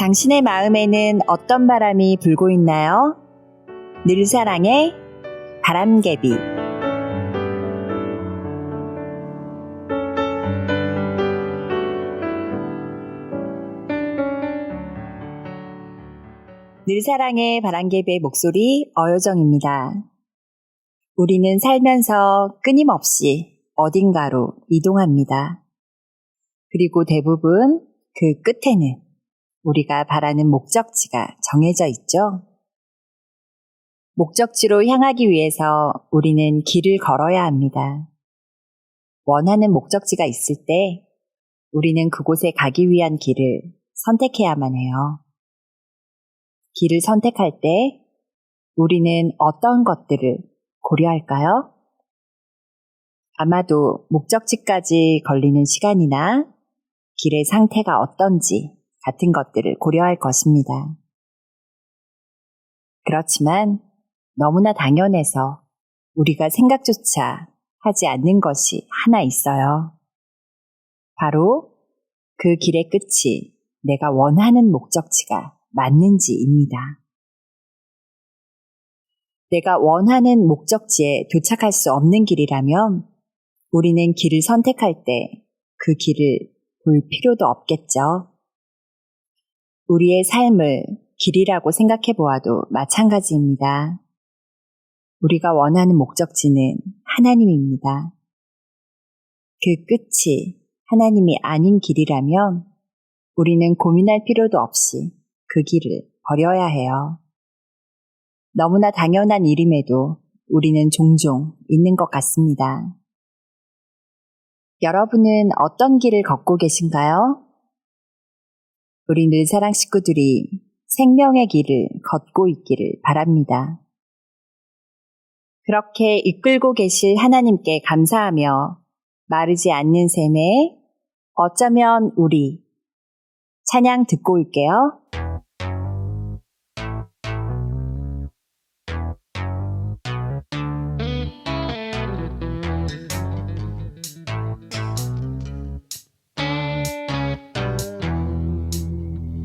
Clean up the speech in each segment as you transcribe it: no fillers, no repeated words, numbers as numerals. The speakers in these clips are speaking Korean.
당신의 마음에는 어떤 바람이 불고 있나요? 늘사랑의 바람개비. 늘사랑의 바람개비의 목소리 어효정입니다. 우리는 살면서 끊임없이 어딘가로 이동합니다. 그리고 대부분 그 끝에는 우리가 바라는 목적지가 정해져 있죠. 목적지로 향하기 위해서 우리는 길을 걸어야 합니다. 원하는 목적지가 있을 때 우리는 그곳에 가기 위한 길을 선택해야만 해요. 길을 선택할 때 우리는 어떤 것들을 고려할까요? 아마도 목적지까지 걸리는 시간이나 길의 상태가 어떤지 같은 것들을 고려할 것입니다. 그렇지만 너무나 당연해서 우리가 생각조차 하지 않는 것이 하나 있어요. 바로 그 길의 끝이 내가 원하는 목적지가 맞는지입니다. 내가 원하는 목적지에 도착할 수 없는 길이라면 우리는 길을 선택할 때 그 길을 볼 필요도 없겠죠. 우리의 삶을 길이라고 생각해 보아도 마찬가지입니다. 우리가 원하는 목적지는 하나님입니다. 그 끝이 하나님이 아닌 길이라면 우리는 고민할 필요도 없이 그 길을 버려야 해요. 너무나 당연한 일임에도 우리는 종종 있는 것 같습니다. 여러분은 어떤 길을 걷고 계신가요? 우리 늘사랑 식구들이 생명의 길을 걷고 있기를 바랍니다. 그렇게 이끌고 계실 하나님께 감사하며 마르지 않는 샘에 어쩌면 우리 찬양 듣고 올게요.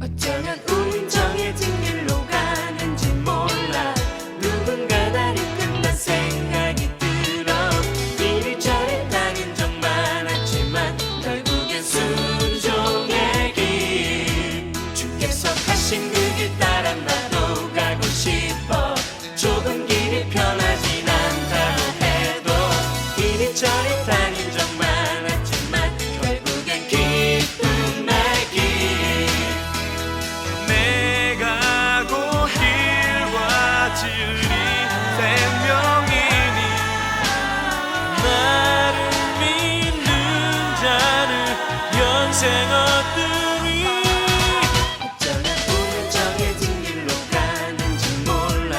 어쩌면 우린 정해진 길로 가는지 몰라. 누군가 나를 끝난 생각이 들어. 이리저리 다닌 적 많았지만 결국엔 순종의 길. 주께서 가신 그 길 따라 나도 가고 싶어. 좁은 길이 편하진 않다고 해도 이리저리 다닌 적 많았지만 결국엔 기쁨의 길. 내가 곧 길과 진리 생명이니 나를 믿는 자는 영생 얻으리. 어쩌면 우린 정해진 길로 가는지 몰라.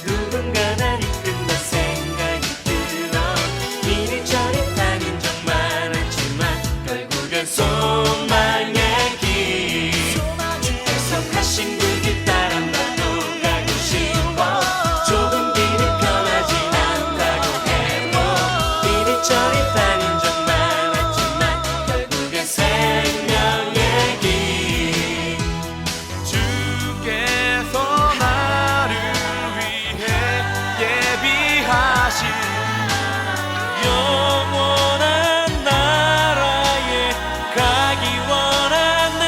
누군가 날 이끈다 생각이 들어. 이리저리 다닌 적 많았지만 결국엔 소망의 길. 주께서 가신 그 길 따라 나도 가고 싶어. 좁은 길이 편하진 않다고 해도 이리저리 다닌 적 많았지만 결국엔 생명의 길. 주께서 나를 위해 예비하신 영원한 나라에 가기 원하네.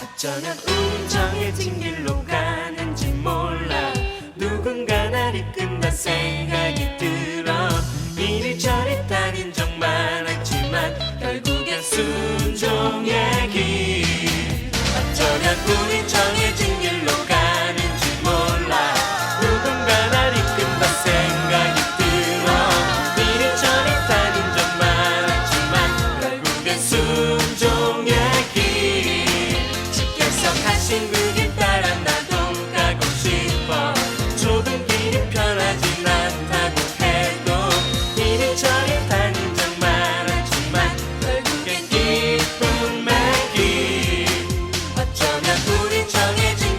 어쩌면 우린 정해진 길로 가는지 몰라. 누군가 날 이끈다 생각이 들어. 이리저리 다닌 적 많았지만 결국엔 순종의 길. 어쩌면 우린 정해진 길로 가는지 몰라. 누군가 날 이끈다 생각이 들어. 이리저리 다닌 적 많았지만 결국엔 순종의 길. 주께서 가신 그 길 따라 나도 가고 싶어. 좁은 길이 편하진 않다고 해도 이리저리 다닌 적 많았지만 결국엔 기쁨의 길. 어쩌면 우린 정해진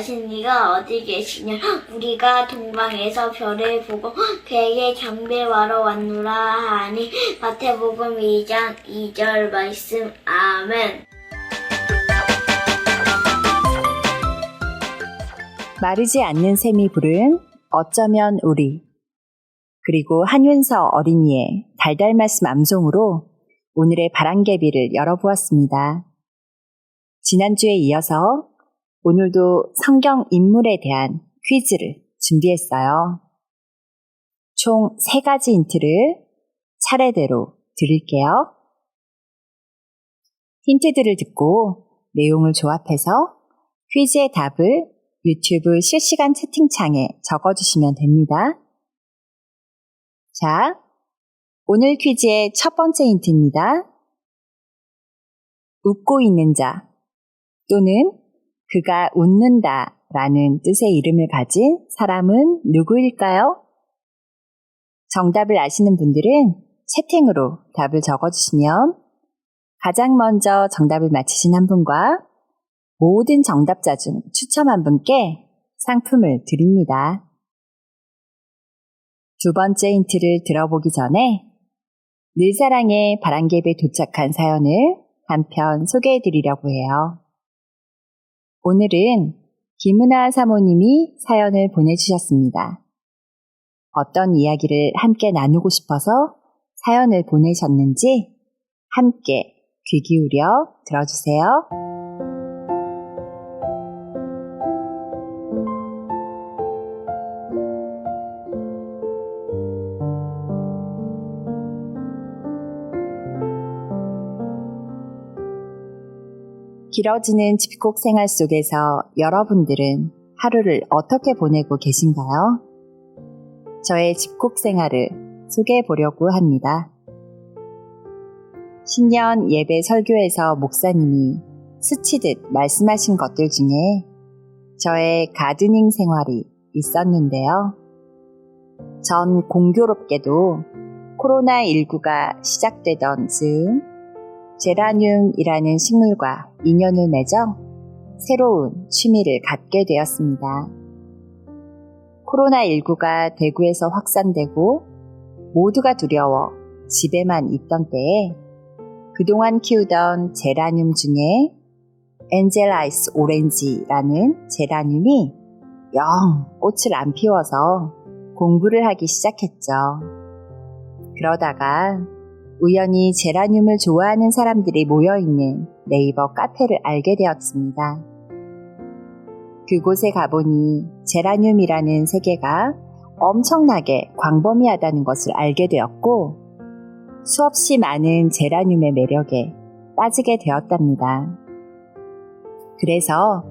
아시는 이가 어디 계시냐? 우리가 동방에서 별을 보고 그에게 경배하러 왔노라 하니. 마태복음 2장 2절 말씀. 아멘. 마르지 않는 샘이 부른 어쩌면 우리, 그리고 한윤서 어린이의 달달 말씀 암송으로 오늘의 바람개비를 열어보았습니다. 지난주에 이어서 오늘도 성경 인물에 대한 퀴즈를 준비했어요. 총 3가지 힌트를 차례대로 드릴게요. 힌트들을 듣고 내용을 조합해서 퀴즈의 답을 유튜브 실시간 채팅창에 적어주시면 됩니다. 자, 오늘 퀴즈의 첫 번째 힌트입니다. 웃고 있는 자 또는 그가 웃는다 라는 뜻의 이름을 가진 사람은 누구일까요? 정답을 아시는 분들은 채팅으로 답을 적어주시면 가장 먼저 정답을 맞히신 한 분과 모든 정답자 중 추첨 한 분께 상품을 드립니다. 두 번째 힌트를 들어보기 전에 늘사랑의 바람개비에 도착한 사연을 한 편 소개해드리려고 해요. 오늘은 김은아 사모님이 사연을 보내주셨습니다. 어떤 이야기를 함께 나누고 싶어서 사연을 보내셨는지 함께 귀 기울여 들어주세요. 길어지는 집콕 생활 속에서 여러분들은 하루를 어떻게 보내고 계신가요? 저의 집콕 생활을 소개해 보려고 합니다. 신년 예배 설교에서 목사님이 스치듯 말씀하신 것들 중에 저의 가드닝 생활이 있었는데요. 전 공교롭게도 코로나19가 시작되던 즈음 제라늄이라는 식물과 인연을 맺어 새로운 취미를 갖게 되었습니다. 코로나19가 대구에서 확산되고 모두가 두려워 집에만 있던 때에 그동안 키우던 제라늄 중에 엔젤아이스 오렌지라는 제라늄이 영 꽃을 안 피워서 공부를 하기 시작했죠. 그러다가 우연히 제라늄을 좋아하는 사람들이 모여있는 네이버 카페를 알게 되었습니다. 그곳에 가보니 제라늄이라는 세계가 엄청나게 광범위하다는 것을 알게 되었고 수없이 많은 제라늄의 매력에 빠지게 되었답니다. 그래서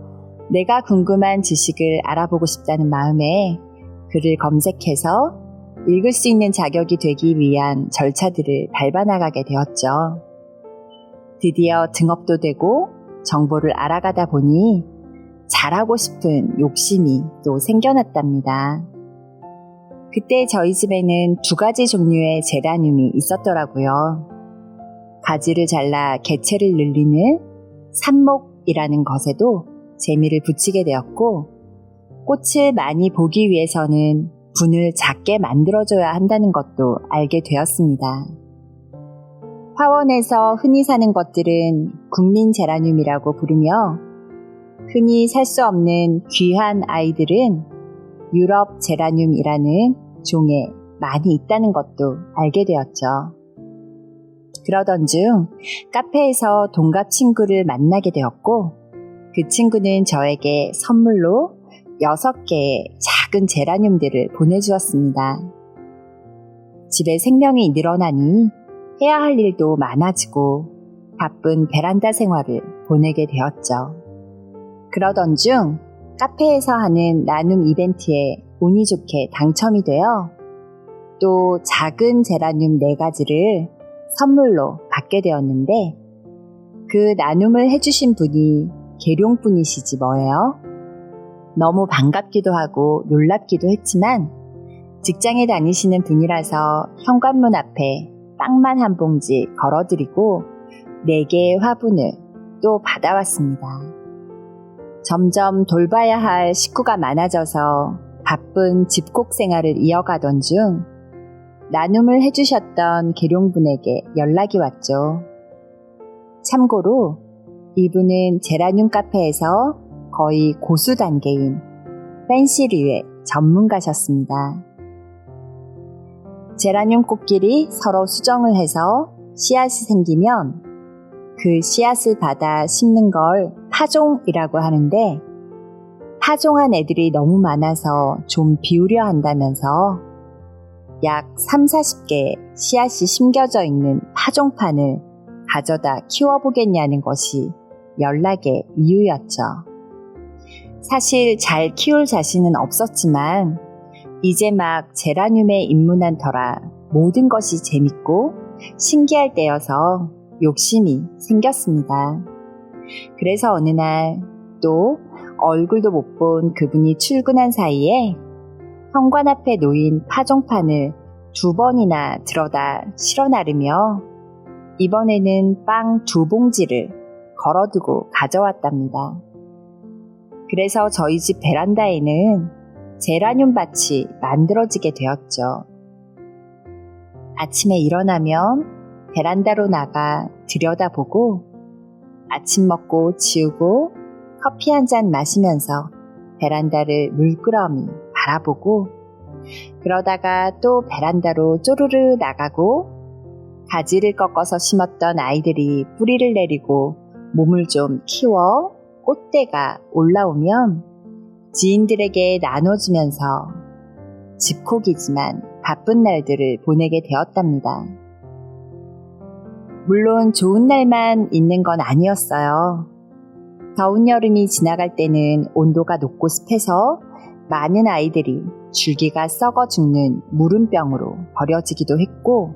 내가 궁금한 지식을 알아보고 싶다는 마음에 글을 검색해서 읽을 수 있는 자격이 되기 위한 절차들을 밟아나가게 되었죠. 드디어 등업도 되고 정보를 알아가다 보니 잘하고 싶은 욕심이 또 생겨났답니다. 그때 저희 집에는 2가지 종류의 제라늄이 있었더라고요. 가지를 잘라 개체를 늘리는 삽목이라는 것에도 재미를 붙이게 되었고 꽃을 많이 보기 위해서는 분을 작게 만들어줘야 한다는 것도 알게 되었습니다. 화원에서 흔히 사는 것들은 국민 제라늄이라고 부르며 흔히 살 수 없는 귀한 아이들은 유럽 제라늄이라는 종에 많이 있다는 것도 알게 되었죠. 그러던 중 카페에서 동갑 친구를 만나게 되었고 그 친구는 저에게 선물로 6개의 작은 제라늄들을 보내주었습니다. 집에 생명이 늘어나니 해야 할 일도 많아지고 바쁜 베란다 생활을 보내게 되었죠. 그러던 중 카페에서 하는 나눔 이벤트에 운이 좋게 당첨이 되어 또 작은 제라늄 4가지를 선물로 받게 되었는데 그 나눔을 해주신 분이 계룡분이시지 뭐예요? 너무 반갑기도 하고 놀랍기도 했지만 직장에 다니시는 분이라서 현관문 앞에 빵만 한 봉지 걸어드리고 4개의 화분을 또 받아왔습니다. 점점 돌봐야 할 식구가 많아져서 바쁜 집콕 생활을 이어가던 중 나눔을 해주셨던 계룡분에게 연락이 왔죠. 참고로 이분은 제라늄 카페에서 거의 고수 단계인 팬시류의 전문가셨습니다. 제라늄 꽃끼리 서로 수정을 해서 씨앗이 생기면 그 씨앗을 받아 심는 걸 파종이라고 하는데, 파종한 애들이 너무 많아서 좀 비우려 한다면서 약 30-40개의 씨앗이 심겨져 있는 파종판을 가져다 키워보겠냐는 것이 연락의 이유였죠. 사실 잘 키울 자신은 없었지만 이제 막 제라늄에 입문한 터라 모든 것이 재밌고 신기할 때여서 욕심이 생겼습니다. 그래서 어느 날 또 얼굴도 못 본 그분이 출근한 사이에 현관 앞에 놓인 파종판을 2번이나 들어다 실어 나르며 이번에는 빵 2봉지를 걸어두고 가져왔답니다. 그래서 저희 집 베란다에는 제라늄 밭이 만들어지게 되었죠. 아침에 일어나면 베란다로 나가 들여다보고 아침 먹고 치우고 커피 한 잔 마시면서 베란다를 물끄러미 바라보고 그러다가 또 베란다로 쪼르르 나가고 가지를 꺾어서 심었던 아이들이 뿌리를 내리고 몸을 좀 키워 꽃대가 올라오면 지인들에게 나눠주면서 집콕이지만 바쁜 날들을 보내게 되었답니다. 물론 좋은 날만 있는 건 아니었어요. 더운 여름이 지나갈 때는 온도가 높고 습해서 많은 아이들이 줄기가 썩어 죽는 무름병으로 버려지기도 했고,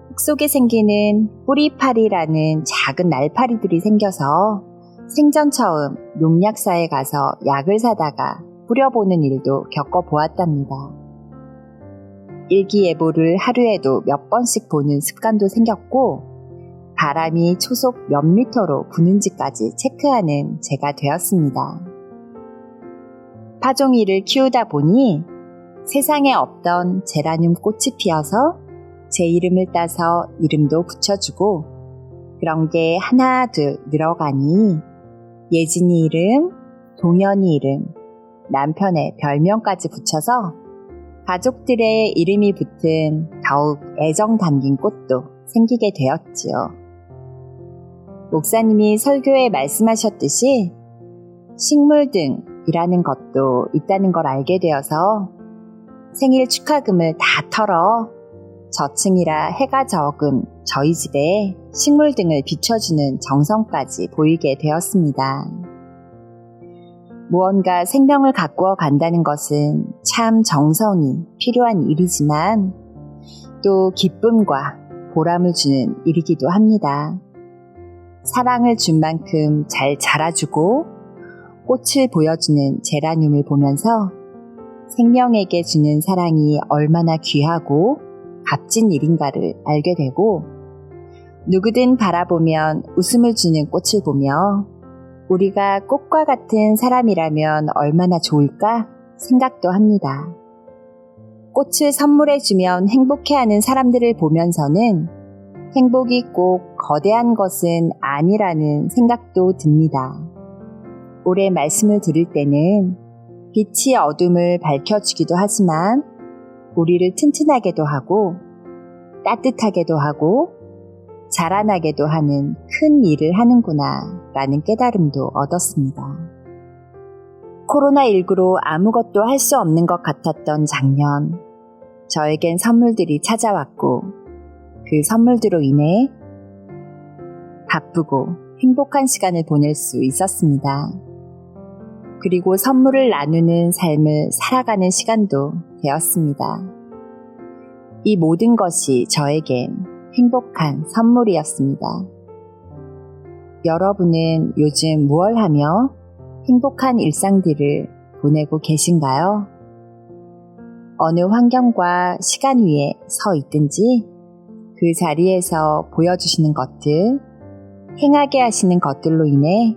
흙 속에 생기는 뿌리파리라는 작은 날파리들이 생겨서 생전 처음 농약사에 가서 약을 사다가 뿌려보는 일도 겪어보았답니다. 일기예보를 하루에도 몇 번씩 보는 습관도 생겼고, 바람이 초속 몇 미터로 부는지까지 체크하는 제가 되었습니다. 파종이를 키우다 보니 세상에 없던 제라늄 꽃이 피어서 제 이름을 따서 이름도 붙여주고 그런 게 하나 둘 늘어가니 예진이 이름, 동현이 이름, 남편의 별명까지 붙여서 가족들의 이름이 붙은 더욱 애정 담긴 꽃도 생기게 되었지요. 목사님이 설교에 말씀하셨듯이 식물 등이라는 것도 있다는 걸 알게 되어서 생일 축하금을 다 털어 저층이라 해가 적은 저희 집에 식물 등을 비춰주는 정성까지 보이게 되었습니다. 무언가 생명을 가꾸어 간다는 것은 참 정성이 필요한 일이지만 또 기쁨과 보람을 주는 일이기도 합니다. 사랑을 준 만큼 잘 자라주고 꽃을 보여주는 제라늄을 보면서 생명에게 주는 사랑이 얼마나 귀하고 값진 일인가를 알게 되고, 누구든 바라보면 웃음을 주는 꽃을 보며 우리가 꽃과 같은 사람이라면 얼마나 좋을까 생각도 합니다. 꽃을 선물해주면 행복해하는 사람들을 보면서는 행복이 꼭 거대한 것은 아니라는 생각도 듭니다. 올해 말씀을 들을 때는 빛이 어둠을 밝혀주기도 하지만 우리를 튼튼하게도 하고 따뜻하게도 하고 자라나게도 하는 큰 일을 하는구나 라는 깨달음도 얻었습니다. 코로나19로 아무것도 할 수 없는 것 같았던 작년, 저에겐 선물들이 찾아왔고 그 선물들로 인해 바쁘고 행복한 시간을 보낼 수 있었습니다. 그리고 선물을 나누는 삶을 살아가는 시간도 되었습니다. 이 모든 것이 저에겐 행복한 선물이었습니다. 여러분은 요즘 무얼 하며 행복한 일상들을 보내고 계신가요? 어느 환경과 시간 위에 서 있든지 그 자리에서 보여주시는 것들, 행하게 하시는 것들로 인해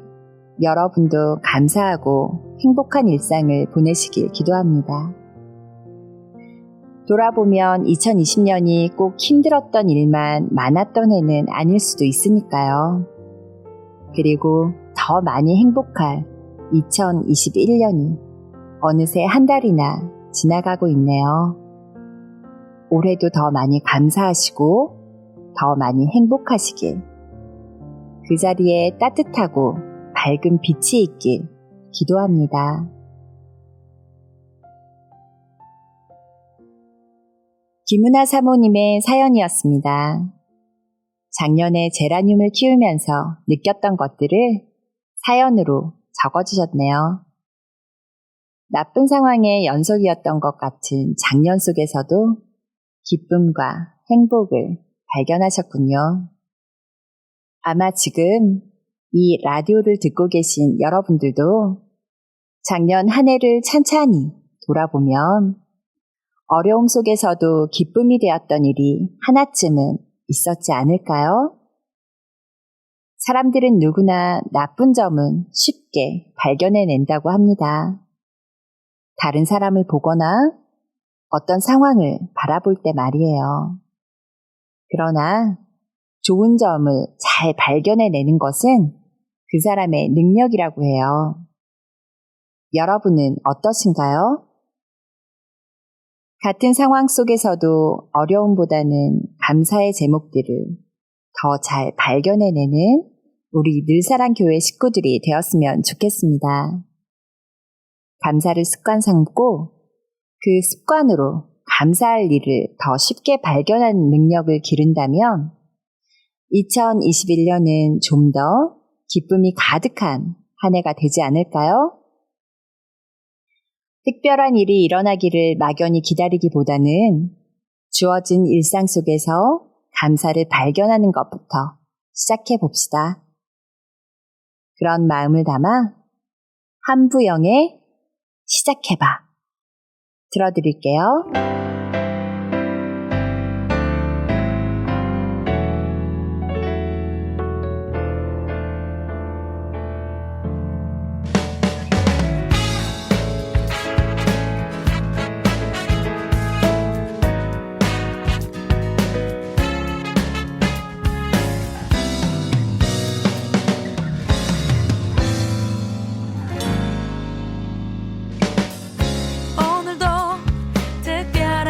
여러분도 감사하고 행복한 일상을 보내시길 기도합니다. 돌아보면 2020년이 꼭 힘들었던 일만 많았던 해는 아닐 수도 있으니까요. 그리고 더 많이 행복할 2021년이 어느새 한 달이나 지나가고 있네요. 올해도 더 많이 감사하시고 더 많이 행복하시길, 그 자리에 따뜻하고 밝은 빛이 있길 기도합니다. 김은하 사모님의 사연이었습니다. 작년에 제라늄을 키우면서 느꼈던 것들을 사연으로 적어주셨네요. 나쁜 상황의 연속이었던 것 같은 작년 속에서도 기쁨과 행복을 발견하셨군요. 아마 지금 이 라디오를 듣고 계신 여러분들도 작년 한 해를 찬찬히 돌아보면 어려움 속에서도 기쁨이 되었던 일이 하나쯤은 있었지 않을까요? 사람들은 누구나 나쁜 점은 쉽게 발견해낸다고 합니다. 다른 사람을 보거나 어떤 상황을 바라볼 때 말이에요. 그러나 좋은 점을 잘 발견해내는 것은 그 사람의 능력이라고 해요. 여러분은 어떠신가요? 같은 상황 속에서도 어려움보다는 감사의 제목들을 더 잘 발견해내는 우리 늘사랑 교회 식구들이 되었으면 좋겠습니다. 감사를 습관 삼고 그 습관으로 감사할 일을 더 쉽게 발견하는 능력을 기른다면 2021년은 좀 더 기쁨이 가득한 한 해가 되지 않을까요? 특별한 일이 일어나기를 막연히 기다리기보다는 주어진 일상 속에서 감사를 발견하는 것부터 시작해 봅시다. 그런 마음을 담아 한부영의 시작해봐 들어드릴게요. 오늘도 특별한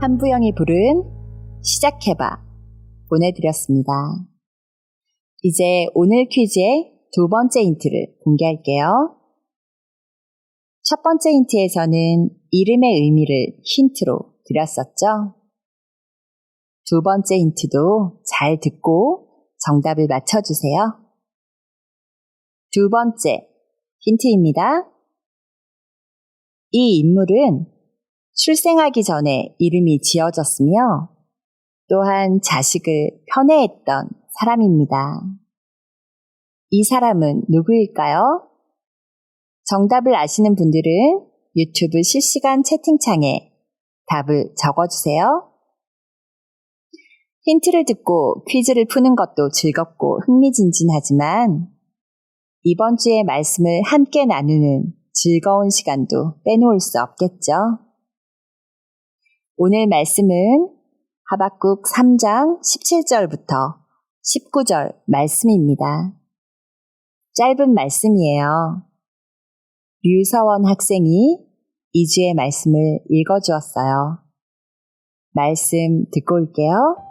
한부영이 부른 시작해봐 보내드렸습니다. 이제 오늘 퀴즈의 두 번째 힌트를 공개할게요. 첫 번째 힌트에서는 이름의 의미를 힌트로 드렸었죠. 두 번째 힌트도 잘 듣고 정답을 맞춰주세요. 두 번째 힌트입니다. 이 인물은 출생하기 전에 이름이 지어졌으며 또한 자식을 편애했던 사람입니다. 이 사람은 누구일까요? 정답을 아시는 분들은 유튜브 실시간 채팅창에 답을 적어주세요. 힌트를 듣고 퀴즈를 푸는 것도 즐겁고 흥미진진하지만 이번 주의 말씀을 함께 나누는 즐거운 시간도 빼놓을 수 없겠죠. 오늘 말씀은 하박국 3장 17절부터 19절 말씀입니다. 짧은 말씀이에요. 류서원 학생이 2주의 말씀을 읽어주었어요. 말씀 듣고 올게요.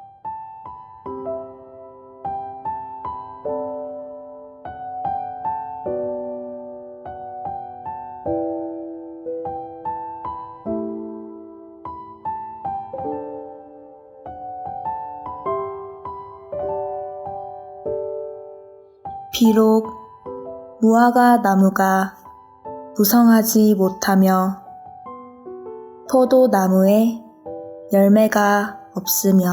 비록 무화과 나무가 무성하지 못하며 포도나무에 열매가 없으며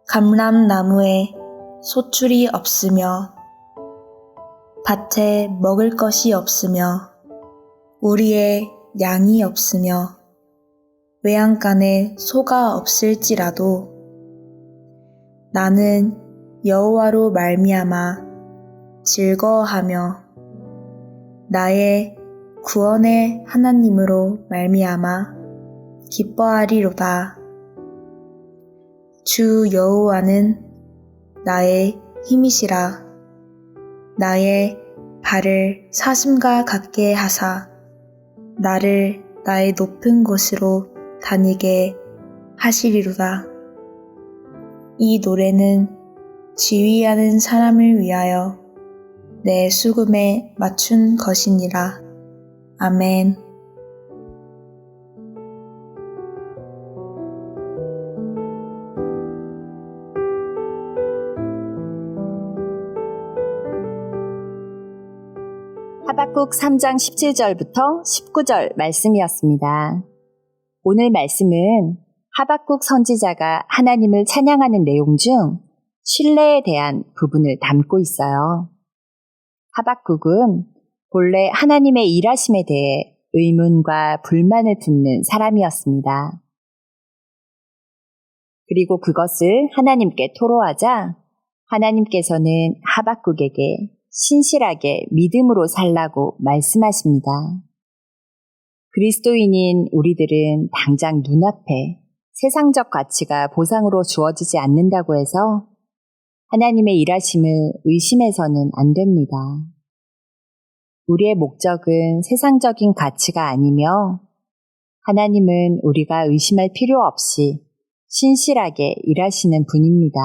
감람나무에 소출이 없으며 밭에 먹을 것이 없으며 우리의 양이 없으며 외양간에 소가 없을지라도 나는 여호와로 말미암아 즐거워하며 나의 구원의 하나님으로 말미암아 기뻐하리로다. 주 여호와는 나의 힘이시라. 나의 발을 사슴과 같게 하사 나를 나의 높은 곳으로 다니게 하시리로다. 이 노래는 지휘하는 사람을 위하여 내 수금에 맞춘 것이니라. 아멘. 하박국 3장 17절부터 19절 말씀이었습니다. 오늘 말씀은 하박국 선지자가 하나님을 찬양하는 내용 중 신뢰에 대한 부분을 담고 있어요. 하박국은 본래 하나님의 일하심에 대해 의문과 불만을 품는 사람이었습니다. 그리고 그것을 하나님께 토로하자 하나님께서는 하박국에게 신실하게 믿음으로 살라고 말씀하십니다. 그리스도인인 우리들은 당장 눈앞에 세상적 가치가 보상으로 주어지지 않는다고 해서 하나님의 일하심을 의심해서는 안 됩니다. 우리의 목적은 세상적인 가치가 아니며 하나님은 우리가 의심할 필요 없이 신실하게 일하시는 분입니다.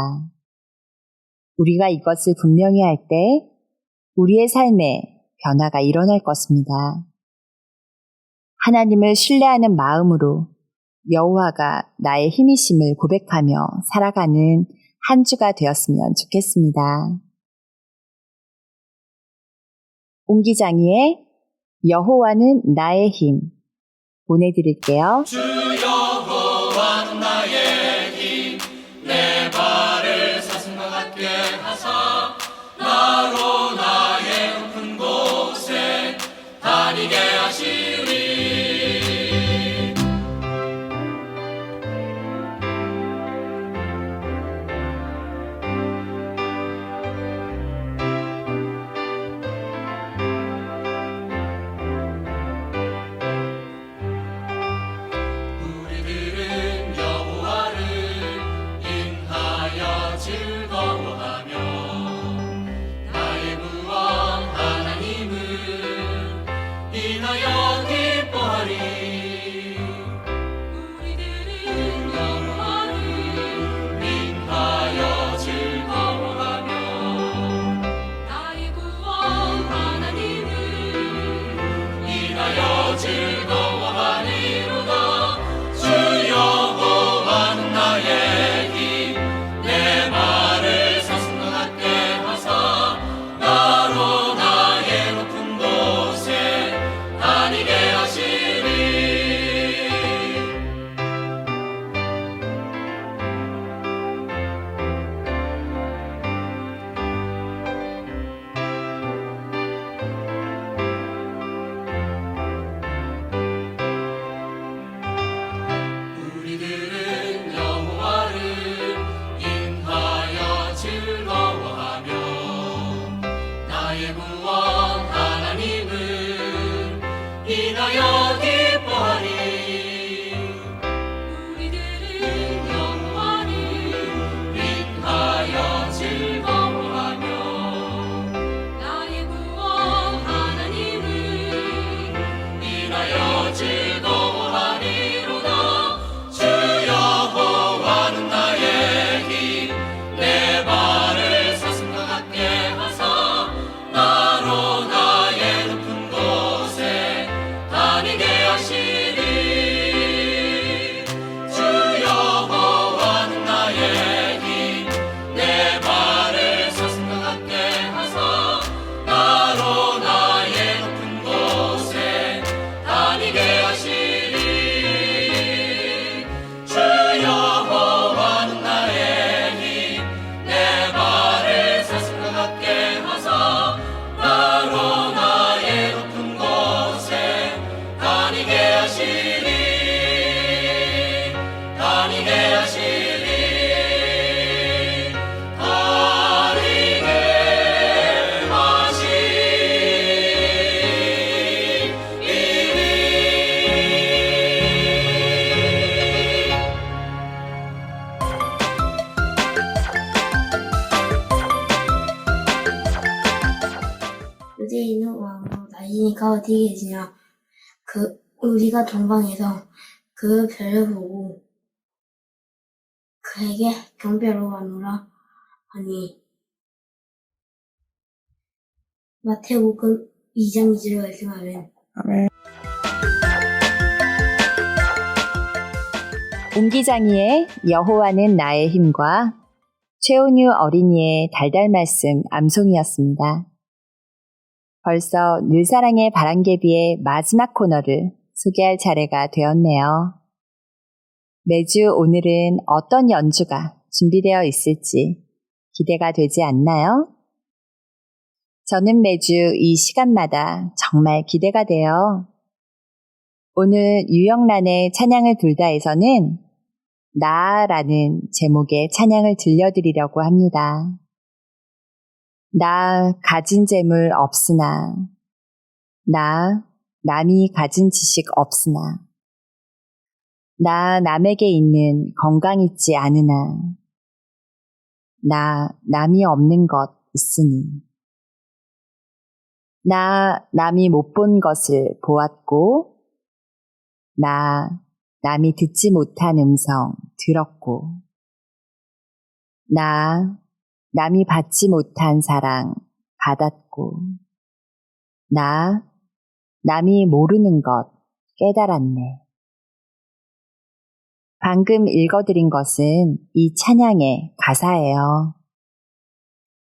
우리가 이것을 분명히 할 때 우리의 삶에 변화가 일어날 것입니다. 하나님을 신뢰하는 마음으로 여호와가 나의 힘이심을 고백하며 살아가는 한 주가 되었으면 좋겠습니다. 옹기장이의 여호와는 나의 힘 보내드릴게요. 주 여호와 나의 힘 내 발을 사슴과 같게 하사 나로 나의 높은 곳에 다니게 하시리. 우리들은 여호와를 주가 어디 계시냐? 우리가 동방에서 그 별을 보고 그에게 경배로 왔노라 하니. 마태복음 2장 2절 말씀. 아멘. 옹기장이의 여호와는 나의 힘과 최온유 어린이의 달달 말씀 암송이었습니다. 벌써 늘사랑의 바람개비의 마지막 코너를 소개할 차례가 되었네요. 매주 오늘은 어떤 연주가 준비되어 있을지 기대가 되지 않나요? 저는 매주 이 시간마다 정말 기대가 돼요. 오늘 유영란의 찬양을 둘다에서는 나라는 제목의 찬양을 들려드리려고 합니다. 나 가진 재물 없으나, 나 남이 가진 지식 없으나, 나 남에게 있는 건강 있지 않으나, 나 남이 없는 것 있으니, 나 남이 못 본 것을 보았고, 나 남이 듣지 못한 음성 들었고, 나 남이 받지 못한 사랑 받았고, 나 남이 모르는 것 깨달았네. 방금 읽어드린 것은 이 찬양의 가사예요.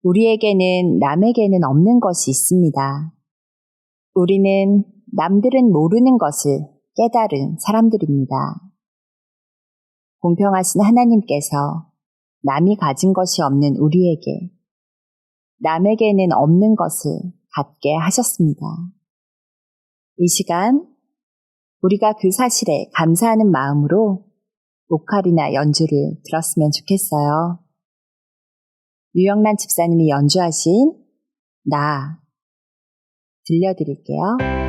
우리에게는 남에게는 없는 것이 있습니다. 우리는 남들은 모르는 것을 깨달은 사람들입니다. 공평하신 하나님께서 남이 가진 것이 없는 우리에게 남에게는 없는 것을 갖게 하셨습니다. 이 시간 우리가 그 사실에 감사하는 마음으로 오카리나 연주를 들었으면 좋겠어요. 유영란 집사님이 연주하신 나 들려드릴게요.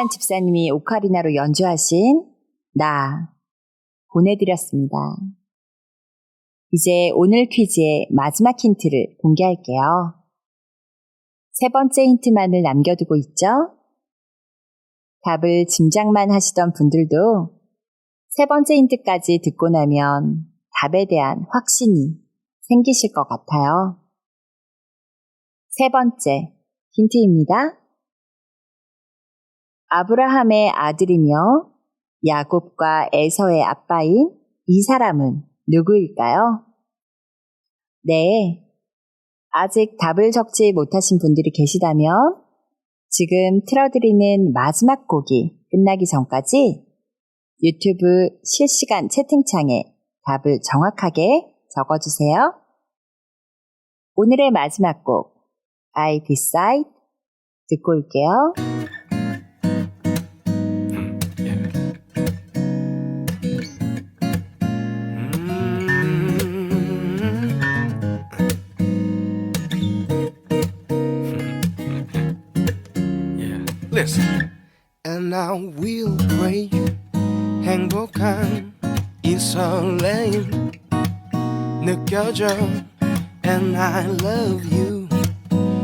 김성환 집사님이 오카리나로 연주하신 나 보내드렸습니다. 이제 오늘 퀴즈의 마지막 힌트를 공개할게요. 세 번째 힌트만을 남겨두고 있죠? 답을 짐작만 하시던 분들도 세 번째 힌트까지 듣고 나면 답에 대한 확신이 생기실 것 같아요. 세 번째 힌트입니다. 아브라함의 아들이며 야곱과 에서의 아빠인 이 사람은 누구일까요? 네, 아직 답을 적지 못하신 분들이 계시다면 지금 틀어드리는 마지막 곡이 끝나기 전까지 유튜브 실시간 채팅창에 답을 정확하게 적어주세요. 오늘의 마지막 곡 I Decide 듣고 올게요. Listen. And I will pray 행복한 이 설레임 느껴져 And I love you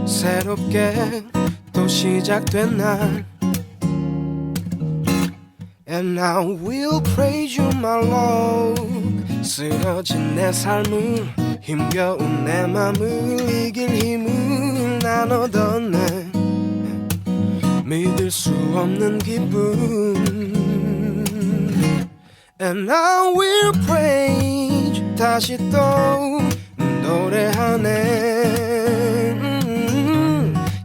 새롭게 또 시작된 날 And I will praise you my Lord 쓰러진 내 삶을 힘겨운 내 맘을 이길 힘을 나눠던 내 믿을 수 없는 기쁨 And I will praise 다시 또 노래하네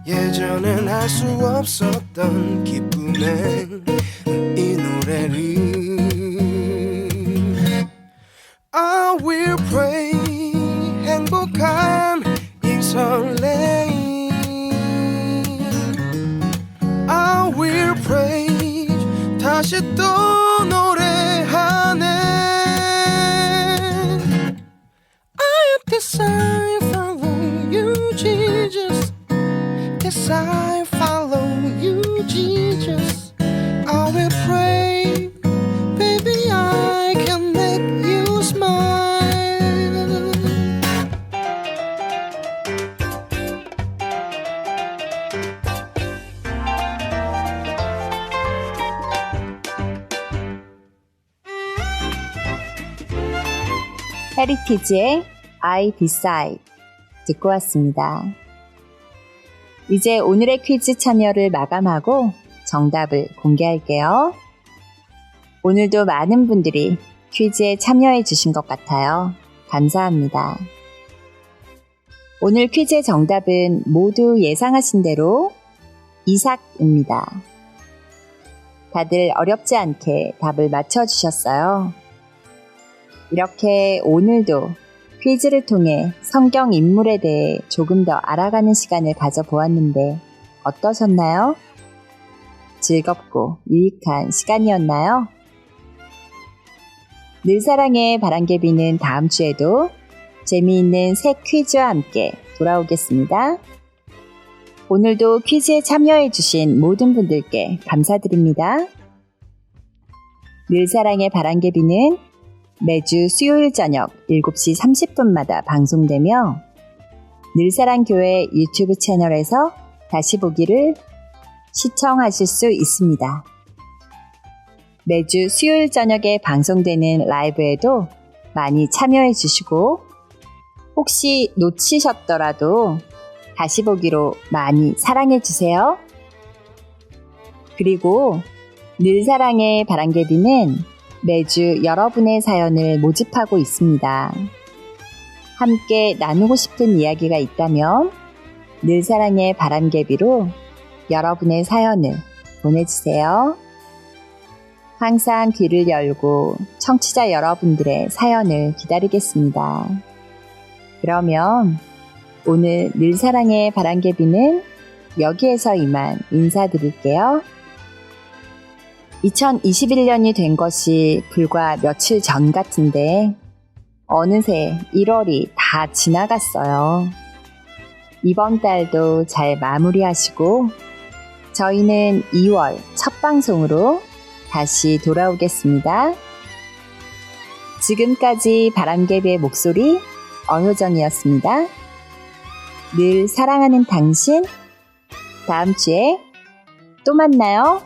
예전엔 할 수 없었던 기쁨의 이 노래를 I will pray 행복한 이 설레임 I will praise 다시 또 노래하네 I decide follow you Jesus Yes I follow you Jesus I will pray baby I can make you smile 헤리티지의 I Decide 듣고 왔습니다. 이제 오늘의 퀴즈 참여를 마감하고 정답을 공개할게요. 오늘도 많은 분들이 퀴즈에 참여해 주신 것 같아요. 감사합니다. 오늘 퀴즈의 정답은 모두 예상하신 대로 이삭입니다. 다들 어렵지 않게 답을 맞춰주셨어요. 이렇게 오늘도 퀴즈를 통해 성경 인물에 대해 조금 더 알아가는 시간을 가져보았는데 어떠셨나요? 즐겁고 유익한 시간이었나요? 늘사랑의 바람개비는 다음 주에도 재미있는 새 퀴즈와 함께 돌아오겠습니다. 오늘도 퀴즈에 참여해주신 모든 분들께 감사드립니다. 늘사랑의 바람개비는 매주 수요일 저녁 7시 30분마다 방송되며 늘사랑교회 유튜브 채널에서 다시 보기를 시청하실 수 있습니다. 매주 수요일 저녁에 방송되는 라이브에도 많이 참여해 주시고 혹시 놓치셨더라도 다시 보기로 많이 사랑해 주세요. 그리고 늘사랑의 바람개비는 매주 여러분의 사연을 모집하고 있습니다. 함께 나누고 싶은 이야기가 있다면 늘사랑의 바람개비로 여러분의 사연을 보내주세요. 항상 귀를 열고 청취자 여러분들의 사연을 기다리겠습니다. 그러면 오늘 늘사랑의 바람개비는 여기에서 이만 인사드릴게요. 2021년이 된 것이 불과 며칠 전 같은데 어느새 1월이 다 지나갔어요. 이번 달도 잘 마무리하시고 저희는 2월 첫 방송으로 다시 돌아오겠습니다. 지금까지 바람개비의 목소리 어효정이었습니다. 늘 사랑하는 당신, 다음 주에 또 만나요.